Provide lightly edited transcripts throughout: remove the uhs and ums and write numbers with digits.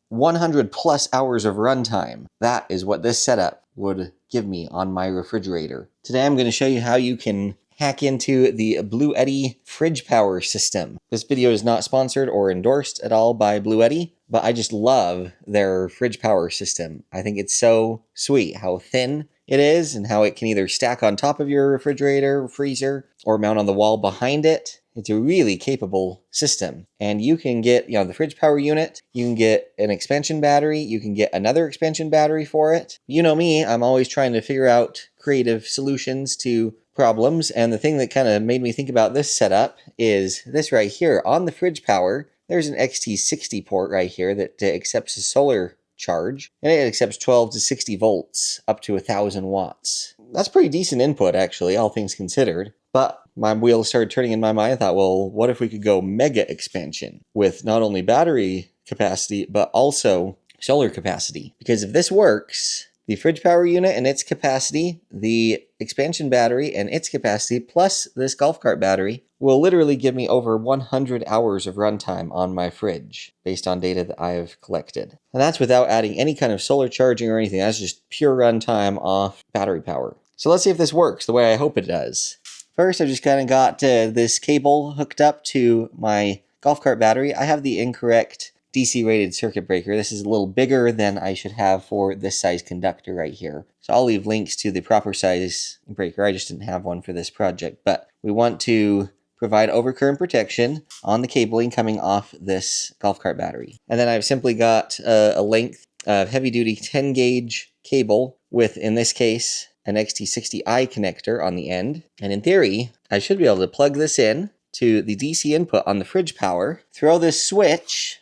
100 plus hours of runtime. That is what this setup would give me on my refrigerator. Today I'm going to show you how you can hack into the Bluetti Fridge Power system. This video is not sponsored or endorsed at all by Bluetti, but I just love their fridge power system. I think it's so sweet how thin it is and how it can either stack on top of your refrigerator, freezer, or mount on the wall behind it. It's a really capable system. And you can get, the fridge power unit, you can get an expansion battery, you can get another expansion battery for it. You know me, I'm always trying to figure out creative solutions to problems, and the thing that kind of made me think about this setup is this right here. On the fridge power, there's an XT60 port right here that accepts a solar charge, and it accepts 12 to 60 volts up to 1,000 watts. That's pretty decent input, actually, all things considered. But my wheels started turning in my mind. I thought, well, what if we could go mega expansion with not only battery capacity, but also solar capacity? Because if this works, the fridge power unit and its capacity, the expansion battery and its capacity, plus this golf cart battery, will literally give me over 100 hours of runtime on my fridge, based on data that I have collected. And that's without adding any kind of solar charging or anything. That's just pure runtime off battery power. So let's see if this works the way I hope it does. First, I just kind of got this cable hooked up to my golf cart battery. I have the incorrect DC rated circuit breaker. This is a little bigger than I should have for this size conductor right here. So I'll leave links to the proper size breaker. I just didn't have one for this project, but we want to provide overcurrent protection on the cabling coming off this golf cart battery. And then I've simply got a length of heavy duty 10 gauge cable with, in this case, an XT60i connector on the end. And in theory, I should be able to plug this in to the DC input on the fridge power, throw this switch,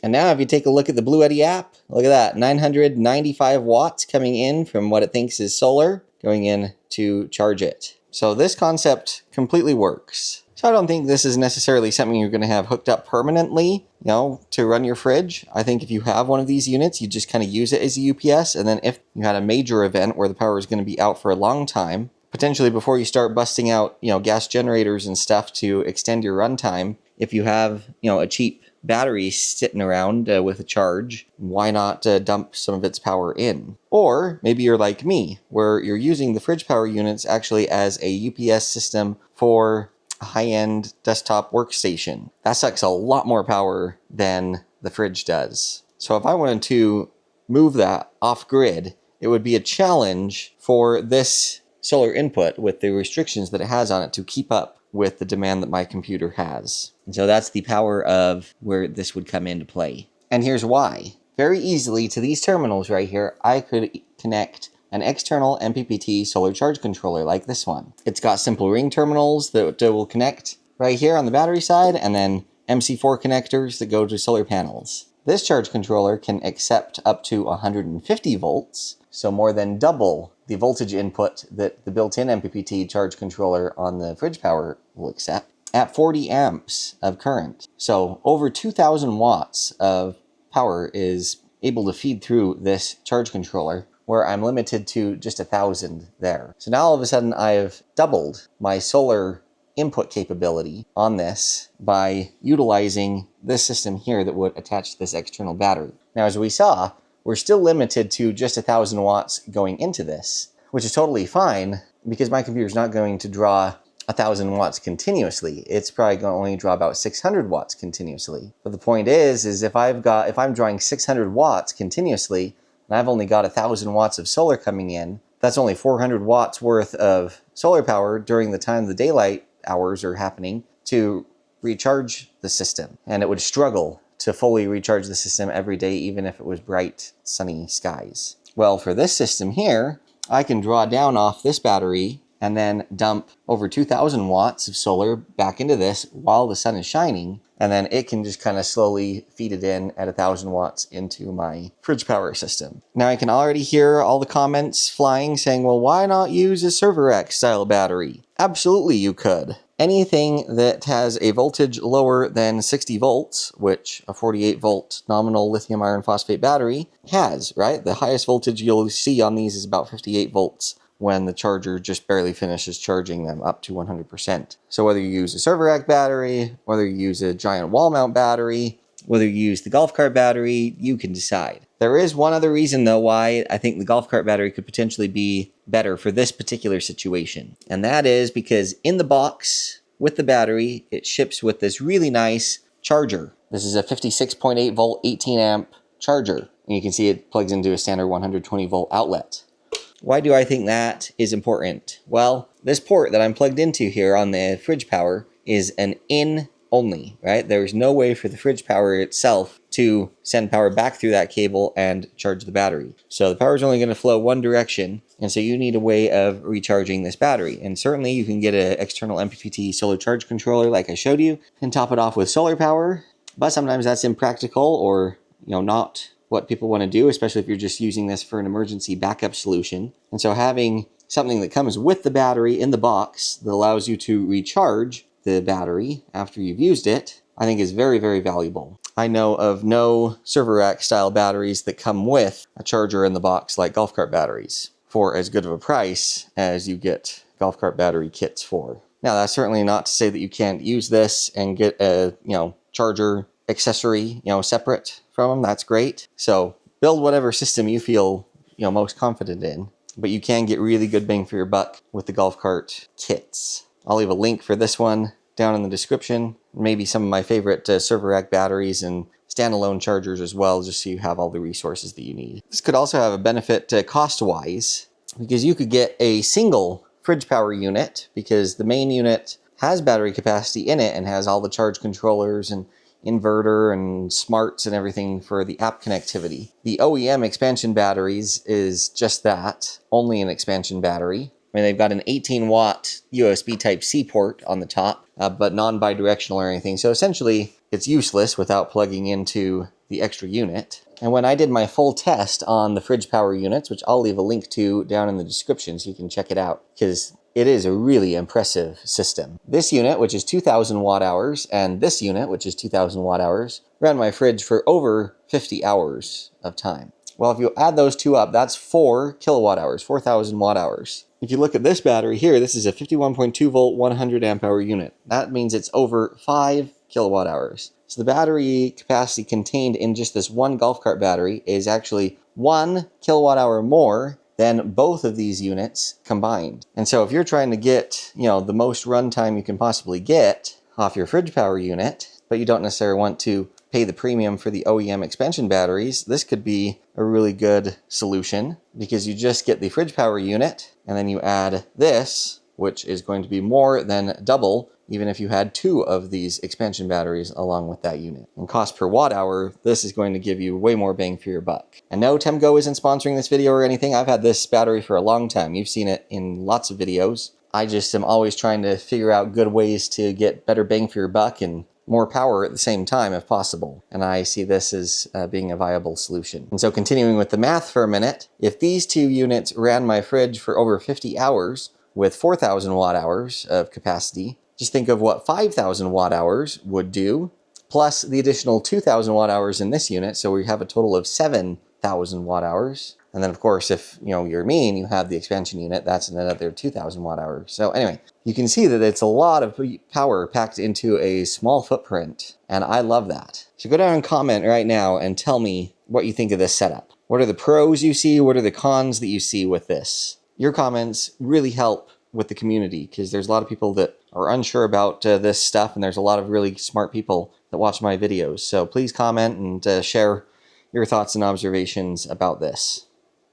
and now if you take a look at the Bluetti app, look at that, 995 watts coming in from what it thinks is solar, going in to charge it. So this concept completely works. So I don't think this is necessarily something you're going to have hooked up permanently, to run your fridge. I think if you have one of these units, you just kind of use it as a UPS, and then if you had a major event where the power is going to be out for a long time, potentially before you start busting out, gas generators and stuff to extend your runtime, if you have, a cheap battery sitting around with a charge, why not dump some of its power in? Or maybe you're like me, where you're using the fridge power units actually as a UPS system for a high-end desktop workstation. That sucks a lot more power than the fridge does. So if I wanted to move that off-grid, it would be a challenge for this solar input with the restrictions that it has on it to keep up with the demand that my computer has. And so that's the power of where this would come into play. And here's why. Very easily to these terminals right here, I could connect an external MPPT solar charge controller like this one. It's got simple ring terminals that will connect right here on the battery side, and then MC4 connectors that go to solar panels. This charge controller can accept up to 150 volts, so more than double the voltage input that the built-in MPPT charge controller on the fridge power will accept, at 40 amps of current. So over 2,000 watts of power is able to feed through this charge controller, where I'm limited to just 1,000 there. So now all of a sudden I've doubled my solar input capability on this by utilizing this system here that would attach to this external battery. Now, as we saw, we're still limited to just 1,000 watts going into this, which is totally fine because my computer's not going to draw 1,000 watts continuously. It's probably going to only draw about 600 watts continuously. But the point is if I'm drawing 600 watts continuously, and I've only got 1,000 watts of solar coming in, that's only 400 watts worth of solar power during the time the daylight hours are happening to recharge the system. And it would struggle to fully recharge the system every day, even if it was bright, sunny skies. Well, for this system here, I can draw down off this battery and then dump over 2,000 watts of solar back into this while the sun is shining, and then it can just kind of slowly feed it in at 1,000 watts into my fridge power system. Now I can already hear all the comments flying saying, well, why not use a server X style battery? Absolutely you could. Anything that has a voltage lower than 60 volts, which a 48 volt nominal lithium iron phosphate battery has, right? The highest voltage you'll see on these is about 58 volts when the charger just barely finishes charging them up to 100%. So whether you use a server rack battery, whether you use a giant wall mount battery, whether you use the golf cart battery, you can decide. There is one other reason, though, why I think the golf cart battery could potentially be better for this particular situation. And that is because in the box with the battery, it ships with this really nice charger. This is a 56.8 volt, 18 amp charger. And you can see it plugs into a standard 120 volt outlet. Why do I think that is important? Well, this port that I'm plugged into here on the fridge power is an in only, right? There's no way for the fridge power itself to send power back through that cable and charge the battery. So the power is only going to flow one direction, and so you need a way of recharging this battery. And certainly you can get an external MPPT solar charge controller like I showed you and top it off with solar power, but sometimes that's impractical or, not what people want to do, especially if you're just using this for an emergency backup solution. And so having something that comes with the battery in the box that allows you to recharge the battery after you've used it, I think is very, very valuable. I know of no server rack style batteries that come with a charger in the box like golf cart batteries for as good of a price as you get golf cart battery kits for. Now, that's certainly not to say that you can't use this and get a, charger accessory, separate from them. That's great. So build whatever system you feel, most confident in, but you can get really good bang for your buck with the golf cart kits. I'll leave a link for this one down in the description. Maybe some of my favorite server rack batteries and standalone chargers as well, just so you have all the resources that you need. This could also have a benefit cost-wise, because you could get a single fridge power unit, because the main unit has battery capacity in it and has all the charge controllers and inverter and smarts and everything for the app connectivity. The OEM expansion batteries is just that, only an expansion battery. I mean, they've got an 18-watt USB Type-C port on the top, but non-bidirectional or anything. So essentially, it's useless without plugging into the extra unit. And when I did my full test on the fridge power units, which I'll leave a link to down in the description so you can check it out, because it is a really impressive system. This unit, which is 2,000 watt hours, and this unit, which is 2,000 watt hours, ran my fridge for over 50 hours of time. Well, if you add those two up, that's 4 kilowatt hours, 4,000 watt hours. If you look at this battery here, this is a 51.2 volt, 100 amp hour unit. That means it's over 5 kilowatt hours. So the battery capacity contained in just this one golf cart battery is actually 1 kilowatt hour more than both of these units combined. And so if you're trying to get, the most runtime you can possibly get off your fridge power unit, but you don't necessarily want to pay the premium for the OEM expansion batteries, this could be a really good solution, because you just get the fridge power unit and then you add this, which is going to be more than double even if you had 2 of these expansion batteries along with that unit. And cost per watt hour, this is going to give you way more bang for your buck. And no, Temgo isn't sponsoring this video or anything. I've had this battery for a long time. You've seen it in lots of videos. I just am always trying to figure out good ways to get better bang for your buck and more power at the same time if possible. And I see this as being a viable solution. And so continuing with the math for a minute, if these 2 units ran my fridge for over 50 hours with 4,000 watt hours of capacity, just think of what 5,000 watt hours would do, plus the additional 2,000 watt hours in this unit, so we have a total of 7,000 watt hours. And then of course, if you're me and you have the expansion unit, that's another 2,000 watt hours. So anyway, you can see that it's a lot of power packed into a small footprint, and I love that. So go down and comment right now and tell me what you think of this setup. What are the pros you see? What are the cons that you see with this? Your comments really help with the community, because there's a lot of people that are unsure about this stuff, and there's a lot of really smart people that watch my videos. So please comment and share your thoughts and observations about this.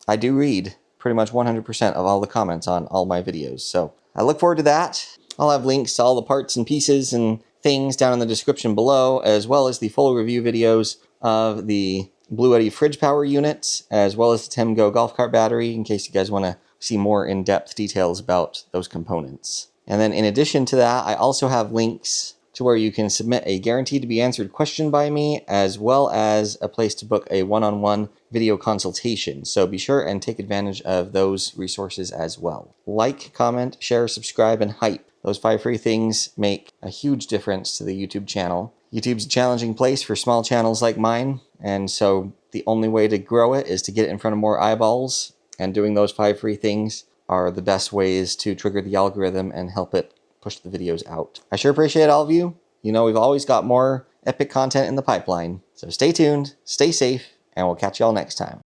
I do read pretty much 100% of all the comments on all my videos, so I look forward to that. I'll have links to all the parts and pieces and things down in the description below, as well as the full review videos of the Bluetti Fridge Power units, as well as the Temgo golf cart battery, in case you guys want to see more in-depth details about those components. And then in addition to that, I also have links to where you can submit a guaranteed to be answered question by me, as well as a place to book a one-on-one video consultation. So be sure and take advantage of those resources as well. Like, comment, share, subscribe, and hype. Those 5 free things make a huge difference to the YouTube channel. YouTube's a challenging place for small channels like mine, and so the only way to grow it is to get it in front of more eyeballs, and doing those 5 free things are the best ways to trigger the algorithm and help it push the videos out. I sure appreciate all of you. We've always got more epic content in the pipeline. So stay tuned, stay safe, and we'll catch y'all next time.